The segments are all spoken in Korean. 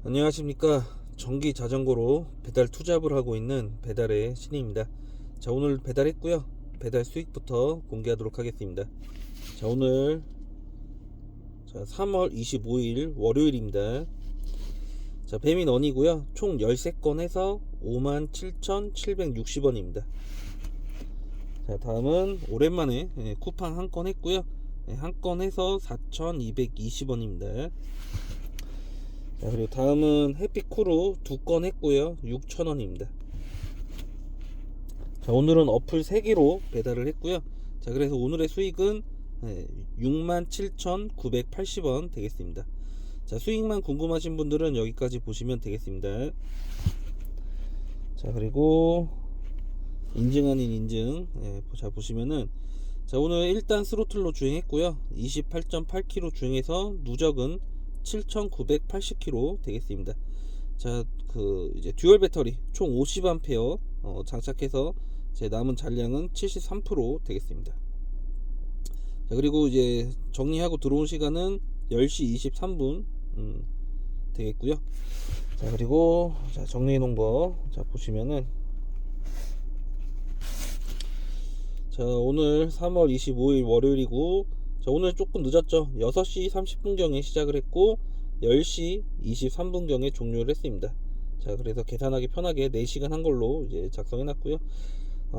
안녕하십니까. 전기 자전거로 배달 투잡을 하고 있는 배달의 신입니다. 자, 오늘 배달했고요. 배달 수익부터 공개하도록 하겠습니다. 자, 오늘 3월 25일 월요일입니다. 자, 배민원이고요. 총 13건 해서 57,760원입니다. 자, 다음은 오랜만에 쿠팡 한 건 했고요. 한 건 해서 4,220원입니다. 자, 그리고 다음은 해피코로 2건 했고요. 6,000원입니다. 자, 오늘은 어플 3개로 배달을 했고요. 자, 그래서 오늘의 수익은 67,980원 되겠습니다. 자, 수익만 궁금하신 분들은 여기까지 보시면 되겠습니다. 자, 그리고 인증 아닌 인증, 자, 보시면은, 자, 오늘 일단 스로틀로 주행했고요. 28.8km 주행해서 누적은 7,980km 되겠습니다. 자, 이제 듀얼 배터리 총 50A 장착해서 제 남은 잔량은 73% 되겠습니다. 자, 그리고 이제 정리하고 들어온 시간은 10시 23분 되겠고요. 자, 그리고 자, 정리해 놓은 거 자, 보시면은, 자, 오늘 3월 25일 월요일이고, 자, 오늘 조금 늦었죠. 6시 30분경에 시작을 했고 10시 23분경에 종료를 했습니다. 자, 그래서 계산하기 편하게 4시간 한 걸로 이제 작성해 놨고요.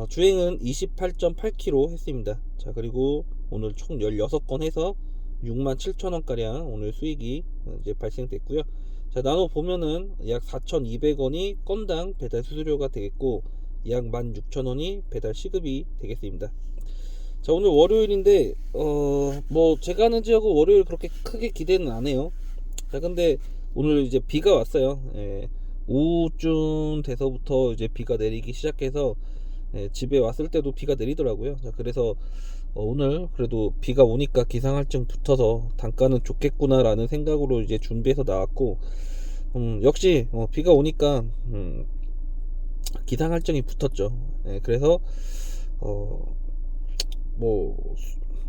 주행은 28.8km 했습니다. 자, 그리고 오늘 총 16건 해서 67,000원 가량 오늘 수익이 이제 발생됐고요. 자, 나눠 보면은 약 4,200원이 건당 배달 수수료가 되겠고 약 16,000원이 배달 시급이 되겠습니다. 자, 오늘 월요일인데 뭐 제가 하는 지역은 월요일 그렇게 크게 기대는 안 해요. 자, 근데 오늘 이제 비가 왔어요. 오후쯤 돼서부터 이제 비가 내리기 시작해서 집에 왔을 때도 비가 내리더라고요. 자, 그래서 오늘 그래도 비가 오니까 기상할증 붙어서 단가는 좋겠구나 라는 생각으로 이제 준비해서 나왔고, 역시 비가 오니까 기상할증이 붙었죠. 그래서 뭐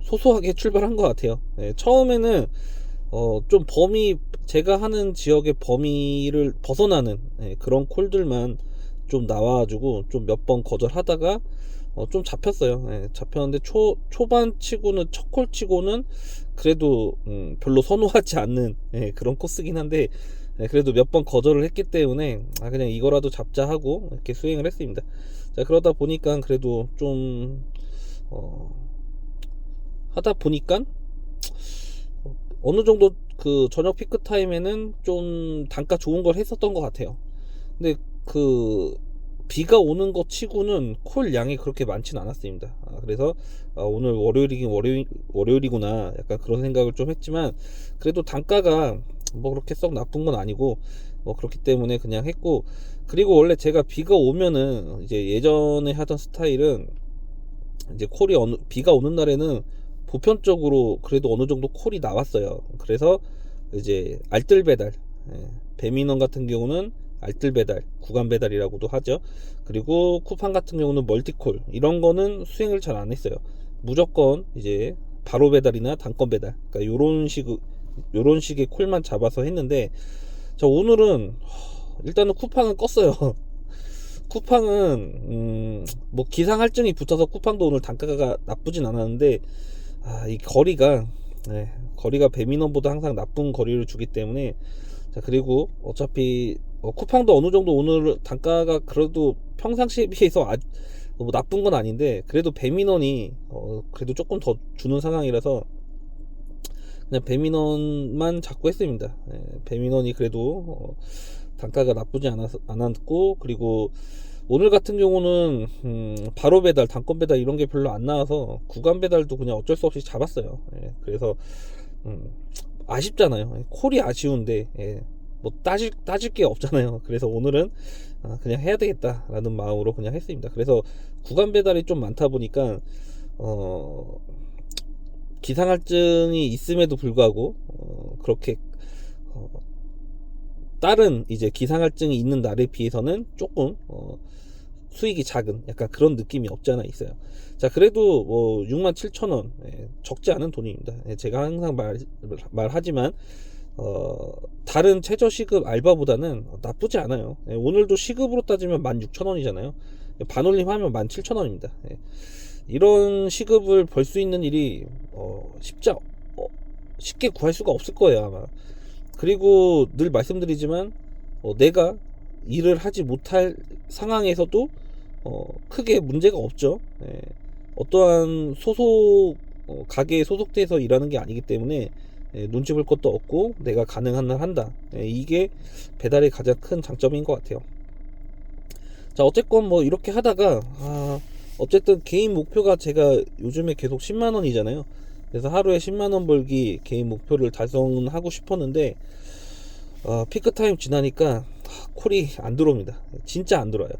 소소하게 출발한 것 같아요. 처음에는 좀 제가 하는 지역의 범위를 벗어나는 그런 콜들만 좀 나와가지고 좀 몇 번 거절하다가 좀 잡혔어요. 잡혔는데 초반 치고는 첫 콜 치고는 그래도 별로 선호하지 않는 그런 코스긴 한데, 그래도 몇 번 거절을 했기 때문에 그냥 이거라도 잡자 하고 이렇게 수행을 했습니다. 자, 그러다 보니까 그래도 좀 하다 보니까 어느 정도 그 저녁 피크 타임에는 좀 단가 좋은 걸 했었던 것 같아요. 근데 비가 오는 것 치고는 콜 양이 그렇게 많진 않았습니다. 그래서 오늘 월요일이구나 약간 그런 생각을 좀 했지만, 그래도 단가가 뭐 그렇게 썩 나쁜 건 아니고 뭐 그렇기 때문에 그냥 했고, 그리고 원래 제가 비가 오면은 이제 예전에 하던 스타일은 이제 비가 오는 날에는 보편적으로 그래도 어느 정도 콜이 나왔어요. 그래서 이제 알뜰 배달, 배민원 같은 경우는 알뜰 배달, 구간 배달이라고도 하죠. 그리고 쿠팡 같은 경우는 멀티콜, 이런 거는 수행을 잘 안 했어요. 무조건 이제 바로 배달이나 단건 배달, 그러니까 요런 식의 콜만 잡아서 했는데, 자, 오늘은 일단은 쿠팡은 껐어요. 쿠팡은 뭐 기상할증이 붙어서 쿠팡도 오늘 단가가 나쁘진 않았는데, 이 거리가 배민원보다 항상 나쁜 거리를 주기 때문에, 자, 그리고 어차피 쿠팡도 어느 정도 오늘 단가가 그래도 평상시에 비해서 뭐 나쁜 건 아닌데, 그래도 배민원이 그래도 조금 더 주는 상황이라서 그냥 배민원만 잡고 했습니다. 배민원이 그래도 단가가 나쁘지 않았고, 그리고 오늘 같은 경우는 바로 배달, 단건 배달 이런 게 별로 안 나와서 구간 배달도 그냥 어쩔 수 없이 잡았어요. 그래서 아쉽잖아요. 콜이 아쉬운데 뭐 따질 게 없잖아요. 그래서 오늘은 그냥 해야 되겠다라는 마음으로 그냥 했습니다. 그래서 구간 배달이 좀 많다 보니까 기상할증이 있음에도 불구하고 그렇게 다른 이제 기상할증이 있는 날에 비해서는 조금 수익이 작은 약간 그런 느낌이 없지 않아 있어요. 자, 그래도 뭐 67,000원 적지 않은 돈입니다. 제가 항상 말하지만 다른 최저 시급 알바보다는 나쁘지 않아요. 예, 오늘도 시급으로 따지면 16,000원이잖아요. 반올림 하면 17,000원입니다. 예, 이런 시급을 벌 수 있는 일이 쉽게 구할 수가 없을 거예요 아마. 그리고 늘 말씀드리지만 내가 일을 하지 못할 상황에서도 크게 문제가 없죠. 예, 어떠한 가게에 소속돼서 일하는 게 아니기 때문에 눈치 볼 것도 없고 내가 가능한 날 한다. 이게 배달의 가장 큰 장점인 것 같아요. 자, 어쨌건 뭐 이렇게 하다가 어쨌든 개인 목표가 제가 요즘에 계속 10만원이잖아요. 그래서 하루에 10만원 벌기 개인 목표를 달성하고 싶었는데 피크타임 지나니까 콜이 안 들어옵니다. 진짜 안 들어와요.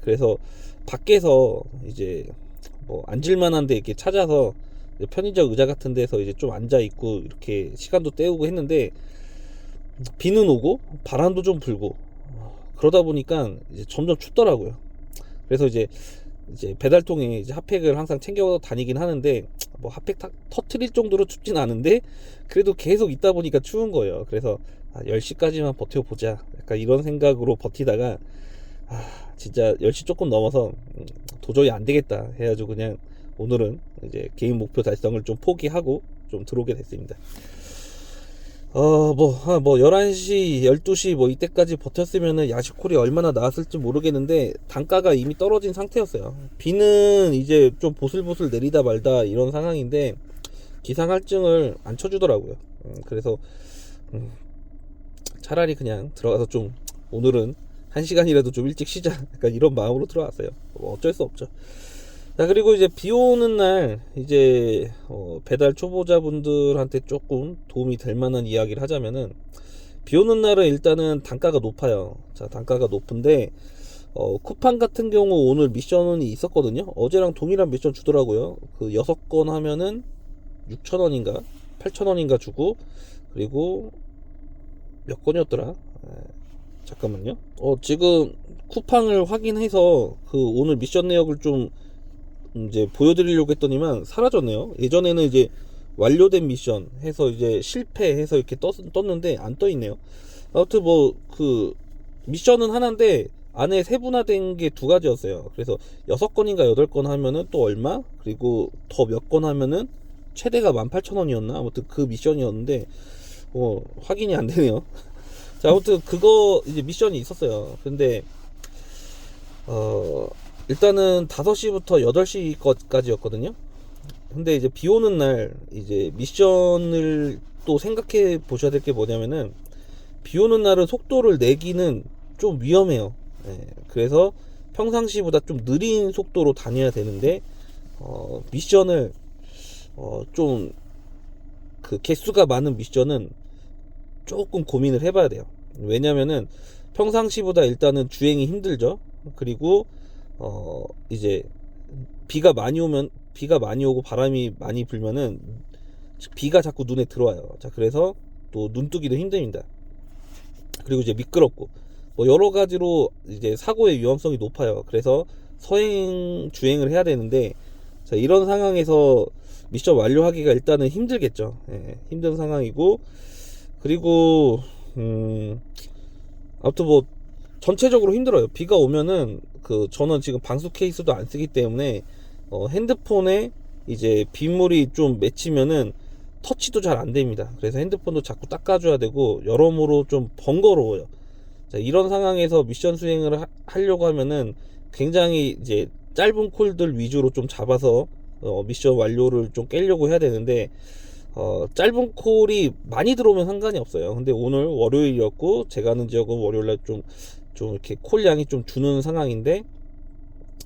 그래서 밖에서 이제 뭐 앉을만한 데 이렇게 찾아서 편의점 의자 같은 데서 이제 좀 앉아 있고 이렇게 시간도 때우고 했는데 비는 오고 바람도 좀 불고 그러다 보니까 이제 점점 춥더라고요. 그래서 이제 배달통에 이제 핫팩을 항상 챙겨 다니긴 하는데 뭐 핫팩 터트릴 정도로 춥진 않은데 그래도 계속 있다 보니까 추운 거예요. 그래서 10시까지만 버텨보자 약간 이런 생각으로 버티다가 진짜 10시 조금 넘어서 도저히 안 되겠다 해가지고 그냥 오늘은 이제 개인 목표 달성을 좀 포기하고 좀 들어오게 됐습니다. 뭐 11시 12시 뭐 이때까지 버텼으면은 야식콜이 얼마나 나왔을지 모르겠는데 단가가 이미 떨어진 상태였어요. 비는 이제 좀 보슬보슬 내리다 말다 이런 상황인데 기상할증을 안 쳐주더라고요. 그래서 차라리 그냥 들어가서 좀 오늘은 1시간이라도 좀 일찍 쉬자 약간 이런 마음으로 들어왔어요. 뭐 어쩔 수 없죠. 자, 그리고 이제 비 오는 날 이제 배달 초보자분들한테 조금 도움이 될 만한 이야기를 하자면은 비 오는 날은 일단은 단가가 높아요. 자, 단가가 높은데 쿠팡 같은 경우 오늘 미션이 있었거든요. 어제랑 동일한 미션 주더라고요. 그 6건 하면은 6,000원인가 8,000원인가 주고 그리고 몇 건이었더라? 잠깐만요. 지금 쿠팡을 확인해서 그 오늘 미션 내역을 좀 이제 보여드리려고 했더니만 사라졌네요. 예전에는 이제 완료된 미션 해서 이제 실패해서 이렇게 떴는데 안 떠있네요. 아무튼 뭐 그 미션은 하나인데 안에 세분화된 게 2가지였어요. 그래서 6건인가 8건 하면은 또 얼마, 그리고 더 몇 건 하면은 최대가 18,000원이었나 아무튼 그 미션이었는데 확인이 안 되네요. 자, 아무튼 그거 이제 미션이 있었어요. 근데 일단은 5시부터 8시까지였거든요. 근데 이제 비 오는 날 이제 미션을 또 생각해 보셔야 될 게 뭐냐면은 비 오는 날은 속도를 내기는 좀 위험해요. 그래서 평상시보다 좀 느린 속도로 다녀야 되는데 미션을 좀 그 개수가 많은 미션은 조금 고민을 해봐야 돼요. 왜냐면은 평상시보다 일단은 주행이 힘들죠. 그리고 이제 비가 많이 오고 바람이 많이 불면은 비가 자꾸 눈에 들어와요. 자, 그래서 또 눈뜨기도 힘듭니다. 그리고 이제 미끄럽고 뭐 여러 가지로 이제 사고의 위험성이 높아요. 그래서 서행 주행을 해야 되는데 자, 이런 상황에서 미션 완료하기가 일단은 힘들겠죠. 힘든 상황이고 그리고 아무튼 뭐 전체적으로 힘들어요. 비가 오면은 저는 지금 방수 케이스도 안 쓰기 때문에 핸드폰에 이제 빗물이 좀 맺히면은 터치도 잘 안 됩니다. 그래서 핸드폰도 자꾸 닦아줘야 되고 여러모로 좀 번거로워요. 자, 이런 상황에서 미션 수행을 하려고 하면은 굉장히 이제 짧은 콜들 위주로 좀 잡아서 미션 완료를 좀 깨려고 해야 되는데 짧은 콜이 많이 들어오면 상관이 없어요. 근데 오늘 월요일이었고 제가 하는 지역은 월요일날 좀 이렇게 콜량이 좀 주는 상황인데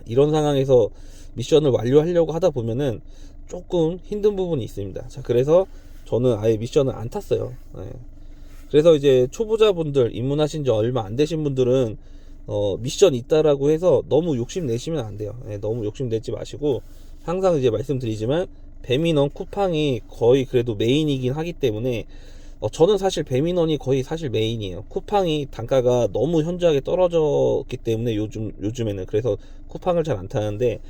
이런 상황에서 미션을 완료하려고 하다 보면은 조금 힘든 부분이 있습니다. 자, 그래서 저는 아예 미션을 안 탔어요. 그래서 이제 초보자분들 입문하신 지 얼마 안 되신 분들은 미션 있다라고 해서 너무 욕심 내시면 안 돼요. 너무 욕심 내지 마시고 항상 이제 말씀드리지만 배민원 쿠팡이 거의 그래도 메인이긴 하기 때문에 저는 사실 배민원이 거의 사실 메인이에요. 쿠팡이 단가가 너무 현저하게 떨어졌기 때문에 요즘에는 그래서 쿠팡을 잘 안 타는데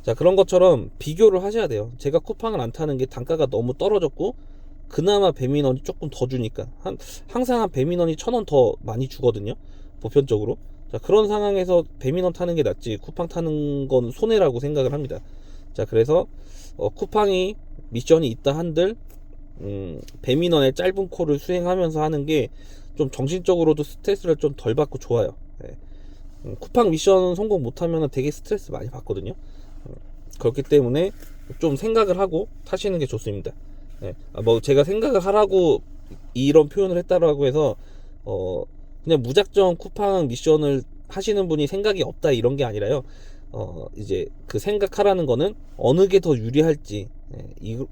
자, 그런 것처럼 비교를 하셔야 돼요. 제가 쿠팡을 안 타는 게 단가가 너무 떨어졌고 그나마 배민원이 조금 더 주니까 항상 한 배민원이 1,000원 더 많이 주거든요, 보편적으로. 자, 그런 상황에서 배민원 타는 게 낫지 쿠팡 타는 건 손해라고 생각을 합니다. 자, 그래서 쿠팡이 미션이 있다 한들 배민원의 짧은 콜을 수행하면서 하는 게 좀 정신적으로도 스트레스를 좀 덜 받고 좋아요. 예. 쿠팡 미션 성공 못하면 되게 스트레스 많이 받거든요. 그렇기 때문에 좀 생각을 하고 타시는 게 좋습니다. 예. 뭐 제가 생각을 하라고 이런 표현을 했다라고 해서 그냥 무작정 쿠팡 미션을 하시는 분이 생각이 없다 이런 게 아니라요. 이제 그 생각하라는 거는 어느 게 더 유리할지,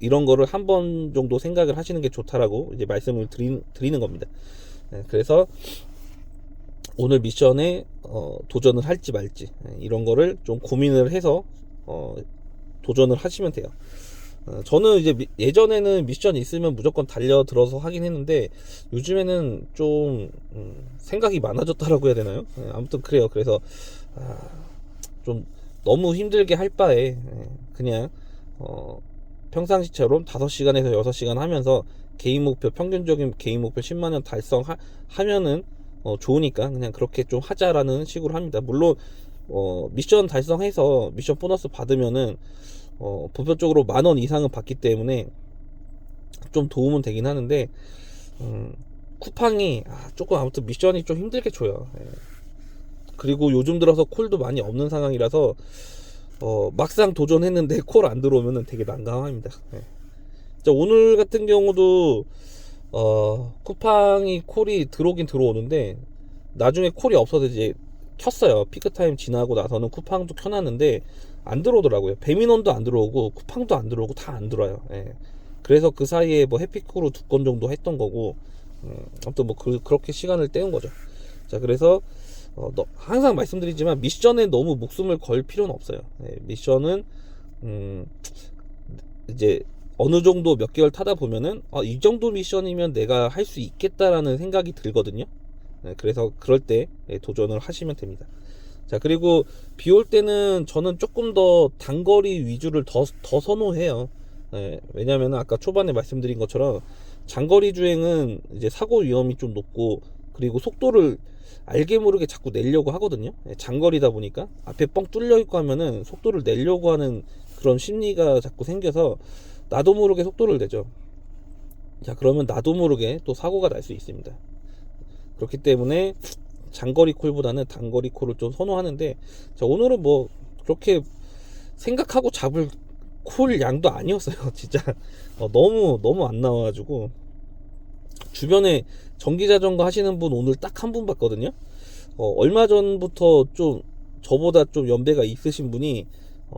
이런 거를 한 번 정도 생각을 하시는 게 좋다라고 이제 말씀을 드리는 겁니다. 그래서 오늘 미션에 도전을 할지 말지, 이런 거를 좀 고민을 해서 도전을 하시면 돼요. 저는 이제 예전에는 미션 있으면 무조건 달려들어서 하긴 했는데 요즘에는 좀 생각이 많아졌다라고 해야 되나요? 아무튼 그래요. 그래서 좀 너무 힘들게 할 바에 그냥 평상시처럼 5시간에서 6시간 하면서 개인 목표, 평균적인 개인 목표 10만원 달성하면은 좋으니까 그냥 그렇게 좀 하자라는 식으로 합니다. 물론 미션 달성해서 미션 보너스 받으면은 보편적으로 10,000원 이상은 받기 때문에 좀 도움은 되긴 하는데 쿠팡이 조금 아무튼 미션이 좀 힘들게 줘요. 그리고 요즘 들어서 콜도 많이 없는 상황이라서 막상 도전했는데 콜 안 들어오면은 되게 난감합니다. 자, 오늘 같은 경우도 쿠팡이 콜이 들어오긴 들어오는데 나중에 콜이 없어서 이제 켰어요. 피크타임 지나고 나서는 쿠팡도 켜놨는데 안 들어오더라고요. 배민원도 안 들어오고 쿠팡도 안 들어오고 다 안 들어와요. 그래서 그 사이에 뭐 해피크루 2건 정도 했던 거고, 아무튼 뭐 그렇게 시간을 때운 거죠. 자, 그래서 항상 말씀드리지만 미션에 너무 목숨을 걸 필요는 없어요. 미션은 이제 어느 정도 몇 개월 타다 보면은 이 정도 미션이면 내가 할 수 있겠다라는 생각이 들거든요. 그래서 그럴 때 도전을 하시면 됩니다. 자, 그리고 비 올 때는 저는 조금 더 단거리 위주를 더 선호해요. 왜냐면 아까 초반에 말씀드린 것처럼 장거리 주행은 이제 사고 위험이 좀 높고, 그리고 속도를 알게 모르게 자꾸 내려고 하거든요. 장거리다 보니까 앞에 뻥 뚫려 있고 하면은 속도를 내려고 하는 그런 심리가 자꾸 생겨서 나도 모르게 속도를 내죠. 자, 그러면 나도 모르게 또 사고가 날 수 있습니다. 그렇기 때문에 장거리 콜보다는 단거리 콜을 좀 선호하는데, 자, 오늘은 뭐 그렇게 생각하고 잡을 콜 양도 아니었어요. 진짜 너무 안 나와가지고 주변에 전기자전거 하시는 분 오늘 딱 한 분 봤거든요. 얼마 전부터 좀 저보다 좀 연배가 있으신 분이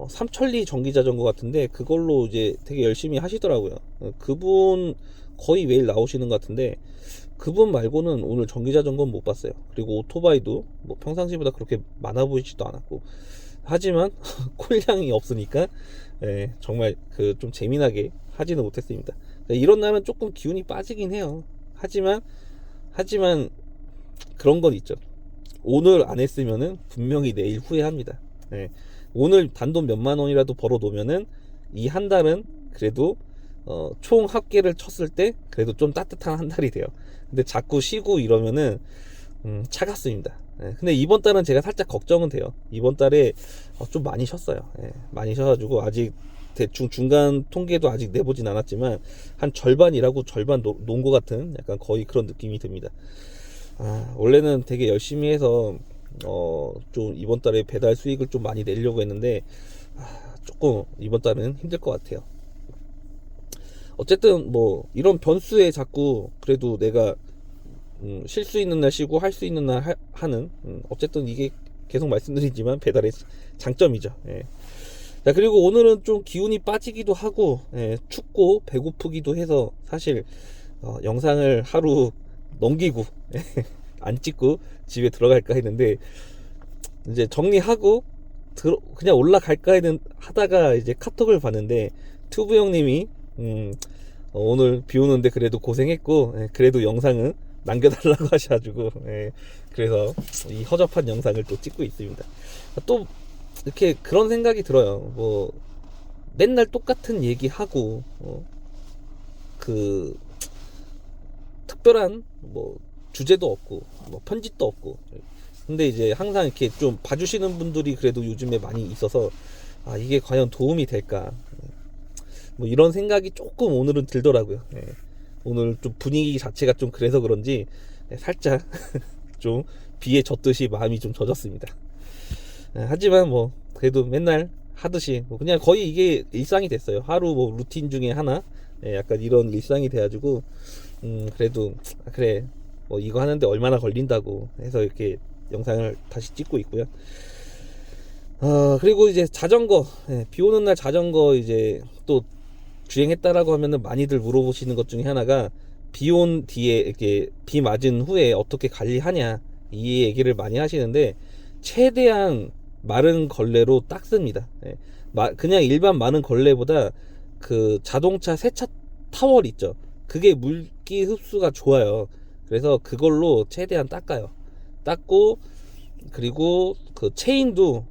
삼천리 전기자전거 같은데 그걸로 이제 되게 열심히 하시더라고요. 그분 거의 매일 나오시는 것 같은데 그분 말고는 오늘 전기자전거는 못 봤어요. 그리고 오토바이도 뭐 평상시보다 그렇게 많아 보이지도 않았고, 하지만 콜량이 없으니까 정말 그 좀 재미나게 하지는 못했습니다. 이런 날은 조금 기운이 빠지긴 해요. 하지만 그런 건 있죠. 오늘 안 했으면은 분명히 내일 후회합니다. 오늘 단돈 몇만 원이라도 벌어 놓으면은 이 한 달은 그래도 총 합계를 쳤을 때 그래도 좀 따뜻한 한 달이 돼요. 근데 자꾸 쉬고 이러면은 차갑습니다. 근데 이번 달은 제가 살짝 걱정은 돼요. 이번 달에 좀 많이 쉬었어요. 많이 쉬어가지고 아직 대충 중간 통계도 아직 내보진 않았지만 한 절반 일하고 절반 논 것 같은 약간 거의 그런 느낌이 듭니다. 원래는 되게 열심히 해서 좀 이번 달에 배달 수익을 좀 많이 내려고 했는데 조금 이번 달은 힘들 것 같아요. 어쨌든 뭐 이런 변수에 자꾸 그래도 내가 쉴 수 있는 날 쉬고 할 수 있는 날 하는, 어쨌든 이게 계속 말씀드리지만 배달의 장점이죠. 자, 그리고 오늘은 좀 기운이 빠지기도 하고 춥고 배고프기도 해서 사실 영상을 하루 넘기고 안 찍고 집에 들어갈까 했는데 이제 정리하고 그냥 올라갈까 하다가 이제 카톡을 봤는데 튜브 형님이 오늘 비 오는데 그래도 고생했고 그래도 영상은 남겨달라고 하셔가지고 그래서 이 허접한 영상을 또 찍고 있습니다. 또 이렇게 그런 생각이 들어요. 뭐 맨날 똑같은 얘기하고 그 특별한 뭐 주제도 없고 뭐 편집도 없고, 근데 이제 항상 이렇게 좀 봐주시는 분들이 그래도 요즘에 많이 있어서 아, 이게 과연 도움이 될까, 뭐 이런 생각이 조금 오늘은 들더라고요. 예. 오늘 좀 분위기 자체가 좀 그래서 그런지 살짝 좀 비에 젖듯이 마음이 좀 젖었습니다. 하지만 뭐 그래도 맨날 하듯이 뭐 그냥 거의 이게 일상이 됐어요. 하루 뭐 루틴 중에 하나, 약간 이런 일상이 돼가지고 그래도 그래 뭐 이거 하는데 얼마나 걸린다고 해서 이렇게 영상을 다시 찍고 있고요. 그리고 이제 자전거, 비 오는 날 자전거 이제 또 주행했다라고 하면은 많이들 물어보시는 것 중에 하나가 비 온 뒤에 이렇게 비 맞은 후에 어떻게 관리하냐, 이 얘기를 많이 하시는데 최대한 마른 걸레로 닦습니다. 그냥 일반 마른 걸레보다 그 자동차 세차 타월 있죠, 그게 물기 흡수가 좋아요. 그래서 그걸로 최대한 닦아요. 닦고 그리고 그 체인도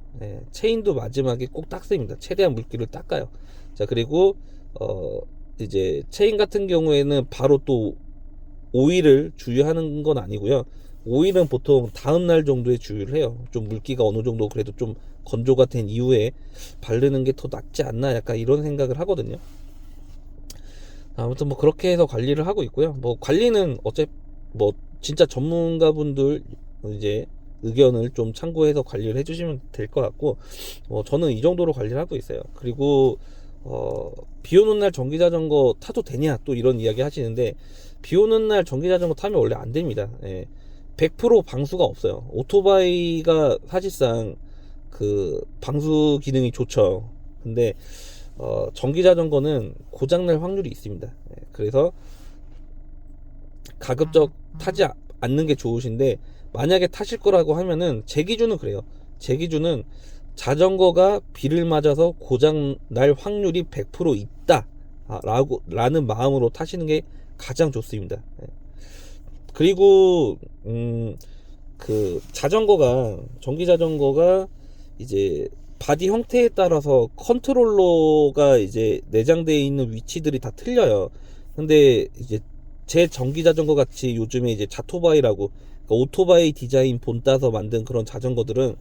마지막에 꼭 닦습니다. 최대한 물기를 닦아요. 자, 그리고 이제 체인 같은 경우에는 바로 또 오일을 주유하는 건 아니고요. 오일은 보통 다음 날 정도에 주유를 해요. 좀 물기가 어느 정도 그래도 좀 건조가 된 이후에 바르는 게 더 낫지 않나, 약간 이런 생각을 하거든요. 아무튼 뭐 그렇게 해서 관리를 하고 있고요. 뭐 관리는 뭐 진짜 전문가분들 이제 의견을 좀 참고해서 관리를 해주시면 될 것 같고, 저는 이 정도로 관리를 하고 있어요. 그리고 비 오는 날 전기자전거 타도 되냐, 또 이런 이야기 하시는데 비 오는 날 전기자전거 타면 원래 안 됩니다. 100% 방수가 없어요. 오토바이가 사실상 그 방수 기능이 좋죠. 근데 전기자전거는 고장날 확률이 있습니다. 그래서 가급적 타지 않는 게 좋으신데, 만약에 타실 거라고 하면은 제 기준은 그래요. 제 기준은 자전거가 비를 맞아서 고장 날 확률이 100% 있다 라는 마음으로 타시는 게 가장 좋습니다. 그리고 그 전기 자전거가 이제 바디 형태에 따라서 컨트롤러가 이제 내장되어 있는 위치들이 다 틀려요. 근데 이제 제 전기 자전거 같이 요즘에 이제 자토바이라고, 그러니까 오토바이 디자인 본 따서 만든 그런 자전거들은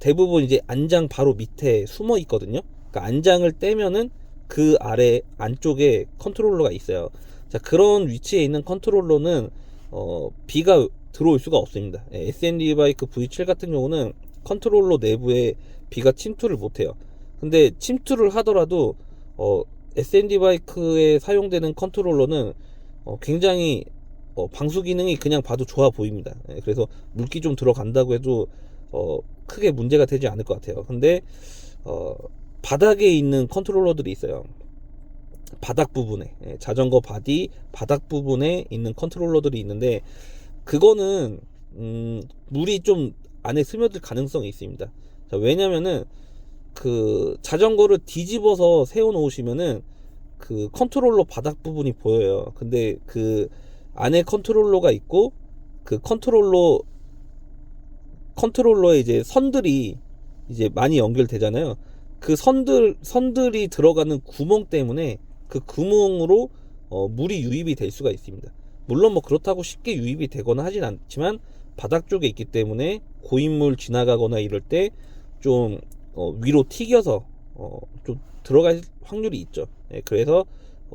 대부분 이제 안장 바로 밑에 숨어 있거든요. 그러니까 안장을 떼면은 그 아래 안쪽에 컨트롤러가 있어요. 자, 그런 위치에 있는 컨트롤러는 비가 들어올 수가 없습니다. S&D 바이크 V7 같은 경우는 컨트롤러 내부에 비가 침투를 못해요. 근데 침투를 하더라도 S&D 바이크에 사용되는 컨트롤러는 굉장히 방수 기능이 그냥 봐도 좋아 보입니다. 그래서 물기 좀 들어간다고 해도 크게 문제가 되지 않을 것 같아요. 근데 바닥에 있는 컨트롤러들이 있어요. 바닥 부분에, 자전거 바디 바닥 부분에 있는 컨트롤러들이 있는데 그거는 물이 좀 안에 스며들 가능성이 있습니다. 자, 왜냐면은 그 자전거를 뒤집어서 세워 놓으시면은 그 컨트롤러 바닥 부분이 보여요. 근데 그 안에 컨트롤러가 있고 그 컨트롤러에 이제 선들이 이제 많이 연결되잖아요. 그 선들이 들어가는 구멍 때문에 그 구멍으로 물이 유입이 될 수가 있습니다. 물론 뭐 그렇다고 쉽게 유입이 되거나 하진 않지만 바닥 쪽에 있기 때문에 고인물 지나가거나 이럴 때 좀 위로 튀겨서 좀 들어갈 확률이 있죠. 그래서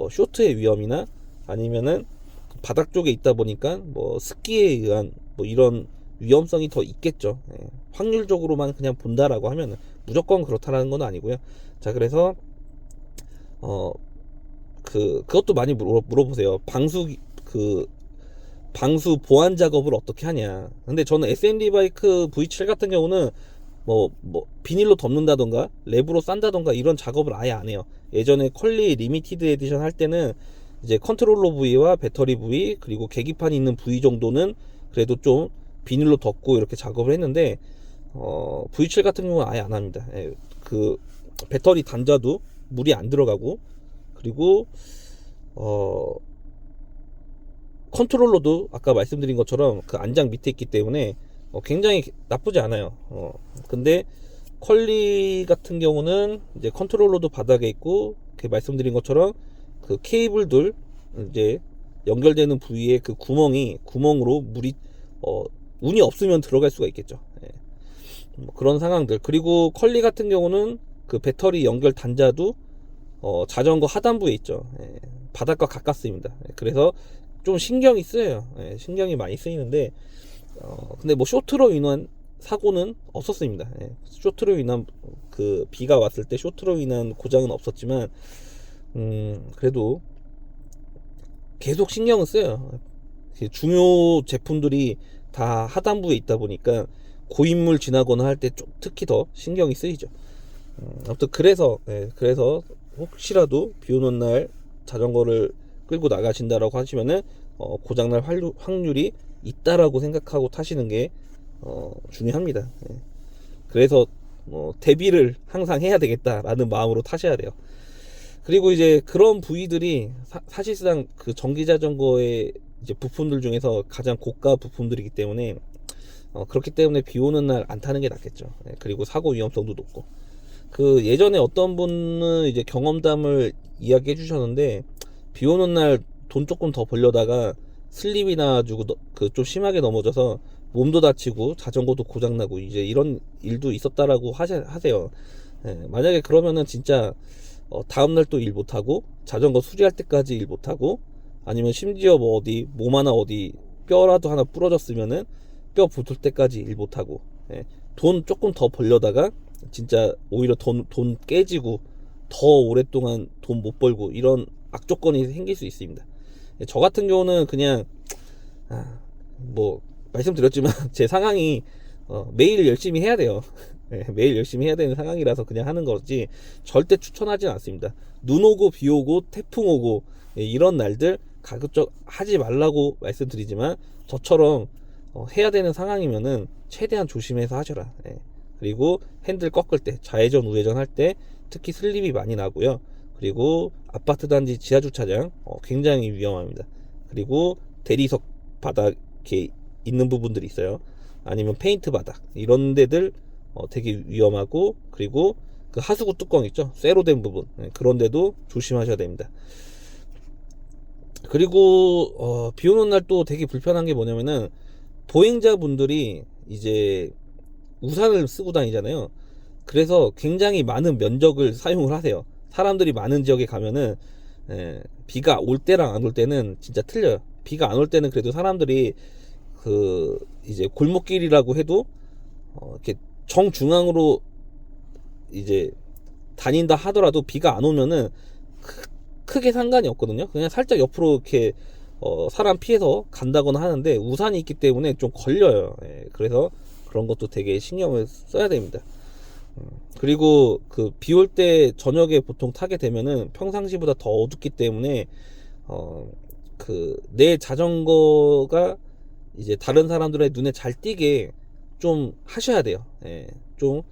쇼트의 위험이나 아니면은 바닥 쪽에 있다 보니까 뭐 습기에 의한 뭐 이런 위험성이 더 있겠죠. 확률적으로만 그냥 본다라고 하면은 무조건 그렇다라는 건 아니고요. 자, 그래서 그것도 많이 물어보세요. 방수 보완 작업을 어떻게 하냐. 근데 저는 S&D 바이크 V7 같은 경우는 뭐 비닐로 덮는다던가 랩으로 싼다던가 이런 작업을 아예 안 해요. 예전에 퀄리 리미티드 에디션 할 때는 이제 컨트롤러 부위와 배터리 부위 그리고 계기판이 있는 부위 정도는 그래도 좀 비닐로 덮고 이렇게 작업을 했는데 V7 같은 경우는 아예 안 합니다. 그 배터리 단자도 물이 안 들어가고, 그리고 컨트롤러도 아까 말씀드린 것처럼 그 안장 밑에 있기 때문에 굉장히 나쁘지 않아요. 근데 퀄리 같은 경우는 이제 컨트롤러도 바닥에 있고, 이렇게 말씀드린 것처럼 그 케이블들 이제 연결되는 부위에 그 구멍으로 물이 운이 없으면 들어갈 수가 있겠죠. 예. 뭐 그런 상황들. 그리고 컬리 같은 경우는 그 배터리 연결 단자도 자전거 하단부에 있죠. 예. 바닥과 가깝습니다. 예. 그래서 좀 신경이 쓰여요. 예. 신경이 많이 쓰이는데 근데 뭐 쇼트로 인한 사고는 없었습니다. 예. 쇼트로 인한 그 비가 왔을 때 쇼트로 인한 고장은 없었지만 그래도 계속 신경은 쓰여요. 중요 제품들이 다 하단부에 있다 보니까 고인물 지나거나 할 때 특히 더 신경이 쓰이죠. 아무튼 그래서 혹시라도 비 오는 날 자전거를 끌고 나가신다라고 하시면은 고장날 확률이 있다라고 생각하고 타시는 게 중요합니다. 예. 그래서 대비를 항상 해야 되겠다라는 마음으로 타셔야 돼요. 그리고 이제 그런 부위들이 사실상 그 전기 자전거의 이제 부품들 중에서 가장 고가 부품들이기 때문에 그렇기 때문에 비 오는 날 안 타는 게 낫겠죠. 예. 그리고 사고 위험성도 높고. 그 예전에 어떤 분은 이제 경험담을 이야기해 주셨는데 비 오는 날 돈 조금 더 벌려다가 슬립이 나가지고 그 좀 심하게 넘어져서 몸도 다치고 자전거도 고장나고 이제 이런 일도 있었다라고 하세요. 예, 만약에 그러면은 진짜 다음날 또 일 못하고 자전거 수리할 때까지 일 못하고 아니면 심지어 뭐 몸 하나 뼈라도 하나 부러졌으면은 뼈 붙을 때까지 일 못하고 예, 돈 조금 더 벌려다가 진짜 오히려 돈 깨지고 더 오랫동안 돈 못 벌고 이런 악조건이 생길 수 있습니다. 저 같은 경우는 그냥 뭐 말씀드렸지만 제 상황이 매일 열심히 해야 돼요. 네, 매일 열심히 해야 되는 상황이라서 그냥 하는 거지 절대 추천하진 않습니다. 눈 오고 비 오고 태풍 오고 이런 날들 가급적 하지 말라고 말씀드리지만 저처럼 해야 되는 상황이면은 최대한 조심해서 하셔라. 예. 그리고 핸들 꺾을 때 좌회전 우회전 할 때 특히 슬립이 많이 나고요. 그리고 아파트 단지 지하 주차장 굉장히 위험합니다. 그리고 대리석 바닥에 있는 부분들이 있어요. 아니면 페인트 바닥 이런 데들 되게 위험하고 그리고 그 하수구 뚜껑 있죠. 쇠로 된 부분 그런 데도 조심하셔야 됩니다. 그리고 비 오는 날 또 되게 불편한 게 뭐냐면은 보행자분들이 이제 우산을 쓰고 다니잖아요. 그래서 굉장히 많은 면적을 사용을 하세요. 사람들이 많은 지역에 가면은 비가 올 때랑 안 올 때는 진짜 틀려요. 비가 안 올 때는 그래도 사람들이 그 이제 골목길이라고 해도 이렇게 정중앙으로 이제 다닌다 하더라도 비가 안 오면은 크게 상관이 없거든요. 그냥 살짝 옆으로 이렇게 사람 피해서 간다거나 하는데 우산이 있기 때문에 좀 걸려요. 예, 그래서 그런 것도 되게 신경을 써야 됩니다. 그리고 그 비 올 때 저녁에 보통 타게 되면은 평상시보다 더 어둡기 때문에 그 내 자전거가 이제 다른 사람들의 눈에 잘 띄게 좀 하셔야 돼요. 예, 좀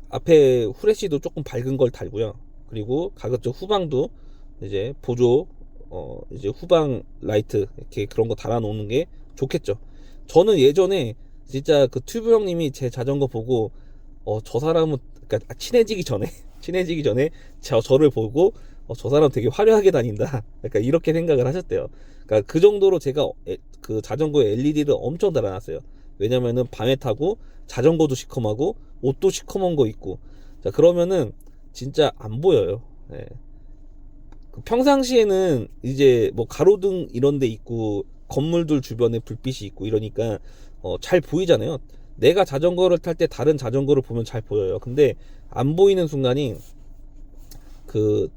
앞에 후레쉬도 조금 밝은 걸 달고요. 그리고 가급적 후방도 이제 보조 이제 후방 라이트 이렇게 그런 거 달아 놓는 게 좋겠죠. 저는 예전에 진짜 그 튜브 형님이 제 자전거 보고 저 사람은 그러니까 친해지기 전에 저를 보고 저 사람 되게 화려하게 다닌다. 약간 이렇게 생각을 하셨대요. 그러니까 그 정도로 제가 그 자전거에 LED를 엄청 달아놨어요. 왜냐면은 밤에 타고 자전거도 시커멓고 옷도 시커먼 거 있고 자 그러면은 진짜 안 보여요. 예. 평상시에는 이제 뭐 가로등 이런 데 있고 건물들 주변에 불빛이 있고 이러니까 잘 보이잖아요. 내가 자전거를 탈 때 다른 자전거를 보면 잘 보여요. 근데 안 보이는 순간이 그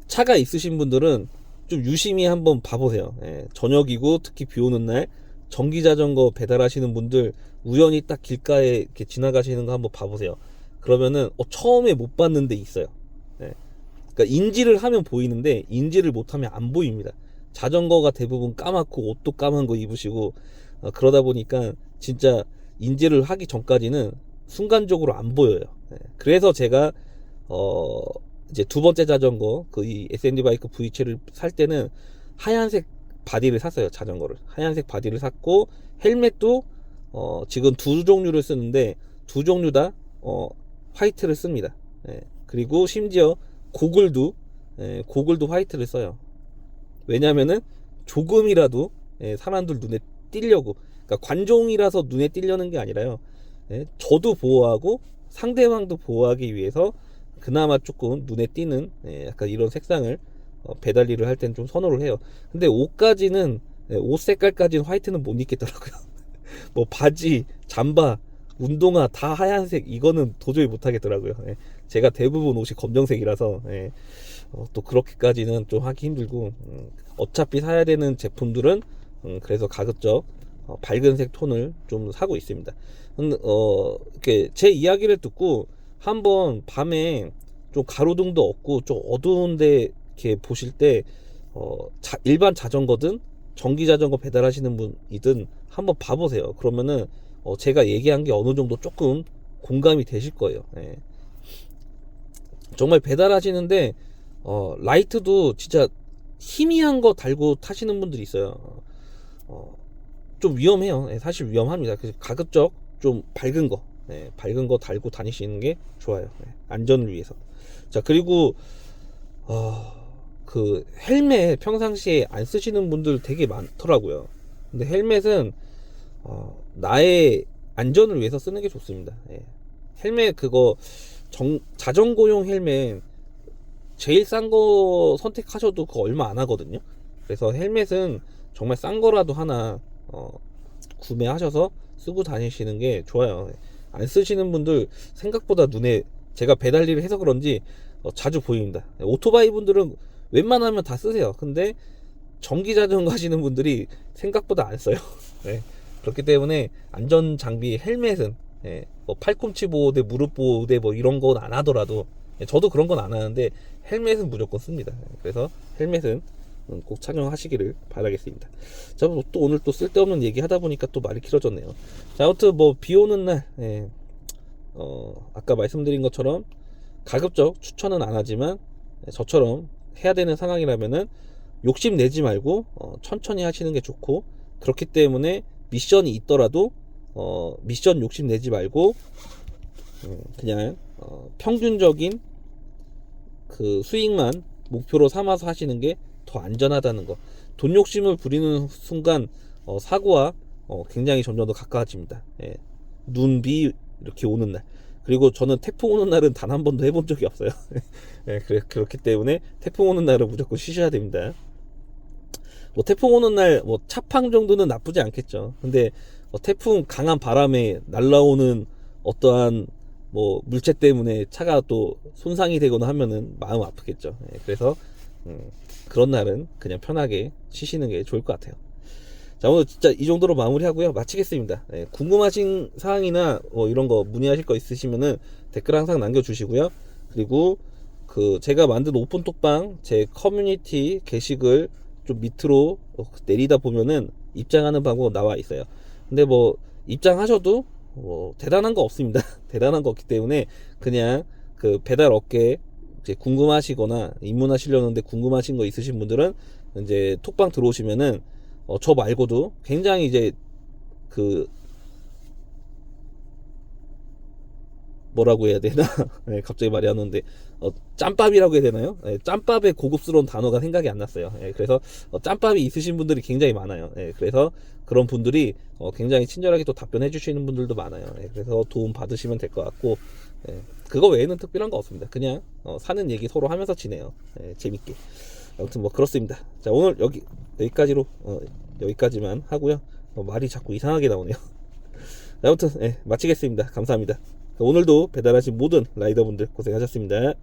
차가 있으신 분들은 좀 유심히 한번 봐보세요. 예, 저녁이고 특히 비 오는 날 전기 자전거 배달하시는 분들 우연히 딱 길가에 이렇게 지나가시는 거 한번 봐보세요. 그러면은 처음에 못 봤는데 있어요. 예. 그러니까 인지를 하면 보이는데 인지를 못하면 안 보입니다. 자전거가 대부분 까맣고 옷도 까만 거 입으시고 그러다 보니까 진짜 인지를 하기 전까지는 순간적으로 안 보여요. 예. 그래서 제가 이제 두 번째 자전거 이 S&D 바이크 V7을 살 때는 하얀색 바디를 샀어요. 자전거를 하얀색 바디를 샀고 헬멧도 지금 두 종류를 쓰는데 두 종류 다 화이트를 씁니다. 예. 그리고 심지어 고글도 화이트를 써요. 왜냐면은 조금이라도 사람들 눈에 띄려고, 그러니까 관종이라서 눈에 띄려는 게 아니라요. 저도 보호하고 상대방도 보호하기 위해서 그나마 조금 눈에 띄는 약간 이런 색상을 배달 일을 할 때는 좀 선호를 해요. 근데 옷까지는 옷 색깔까지는 화이트는 못 입겠더라고요. 뭐 바지, 잠바, 운동화 다 하얀색, 이거는 도저히 못 하겠더라고요. 제가 대부분 옷이 검정색이라서 또 그렇게까지는 좀 하기 힘들고, 어차피 사야 되는 제품들은 그래서 가급적 밝은색 톤을 좀 사고 있습니다. 이렇게 제 이야기를 듣고 한번 밤에 좀 가로등도 없고 좀 어두운데 이렇게 보실 때 일반 자전거든 전기 자전거 배달하시는 분이든 한번 봐보세요. 그러면은 제가 얘기한 게 어느 정도 조금 공감이 되실 거예요. 정말 배달하시는데 라이트도 진짜 희미한 거 달고 타시는 분들이 있어요. 좀 위험해요. 사실 위험합니다. 그래서 가급적 좀 밝은 거 달고 다니시는 게 좋아요. 안전을 위해서. 자, 그리고 그 헬멧 평상시에 안 쓰시는 분들 되게 많더라고요. 근데 헬멧은 나의 안전을 위해서 쓰는 게 좋습니다. 헬멧 그거 자전거용 헬멧 제일 싼 거 선택하셔도 그거 얼마 안 하거든요. 그래서 헬멧은 정말 싼 거라도 하나 구매하셔서 쓰고 다니시는 게 좋아요. 안 쓰시는 분들 생각보다 눈에, 제가 배달 일을 해서 그런지 자주 보입니다. 오토바이 분들은 웬만하면 다 쓰세요. 근데 전기 자전거 하시는 분들이 생각보다 안 써요. 그렇기 때문에 안전 장비 헬멧은 뭐 팔꿈치 보호대, 무릎 보호대 뭐 이런 건 안 하더라도, 저도 그런 건 안 하는데 헬멧은 무조건 씁니다. 그래서 헬멧은 꼭 착용하시기를 바라겠습니다. 자, 또 오늘 또 쓸데없는 얘기 하다 보니까 또 말이 길어졌네요. 자, 아무튼 뭐 비 오는 날 아까 말씀드린 것처럼 가급적 추천은 안 하지만 저처럼 해야 되는 상황이라면은 욕심 내지 말고 천천히 하시는 게 좋고, 그렇기 때문에 미션이 있더라도 미션 욕심 내지 말고 그냥 평균적인 그 수익만 목표로 삼아서 하시는 게 더 안전하다는 거. 돈 욕심을 부리는 순간 사고와 굉장히 점점 더 가까워집니다. 눈, 비 이렇게 오는 날, 그리고 저는 태풍 오는 날은 단 한 번도 해본 적이 없어요. 그렇기 때문에 태풍 오는 날은 무조건 쉬셔야 됩니다. 뭐 태풍 오는 날 뭐 차팡 정도는 나쁘지 않겠죠. 근데 태풍 강한 바람에 날라오는 어떠한 뭐 물체 때문에 차가 또 손상이 되거나 하면은 마음 아프겠죠. 그래서 그런 날은 그냥 편하게 쉬시는 게 좋을 것 같아요. 자, 오늘 진짜 이 정도로 마무리하고요. 마치겠습니다. 궁금하신 사항이나 이런 거 문의하실 거 있으시면은 댓글 항상 남겨주시고요. 그리고 그 제가 만든 오픈톡방 제 커뮤니티 게시글 좀 밑으로 내리다 보면은 입장하는 방법 나와 있어요. 근데 뭐 입장하셔도 대단한 거 없습니다. 대단한 거 없기 때문에 그냥 그 배달 업계 이제 궁금하시거나 입문하시려는데 궁금하신 거 있으신 분들은 이제 톡방 들어오시면은 저 말고도 굉장히 이제 그 뭐라고 해야 되나 갑자기 말이 안 오는데 짬밥이라고 해야 되나요? 짬밥의 고급스러운 단어가 생각이 안 났어요. 그래서 짬밥이 있으신 분들이 굉장히 많아요. 그래서 그런 분들이 굉장히 친절하게 또 답변해 주시는 분들도 많아요. 그래서 도움 받으시면 될 것 같고, 그거 외에는 특별한 거 없습니다. 그냥 사는 얘기 서로 하면서 지내요. 재밌게. 아무튼 뭐 그렇습니다. 자, 오늘 여기까지로 여기까지만 하고요. 말이 자꾸 이상하게 나오네요. 아무튼 마치겠습니다. 감사합니다. 오늘도 배달하신 모든 라이더분들 고생하셨습니다.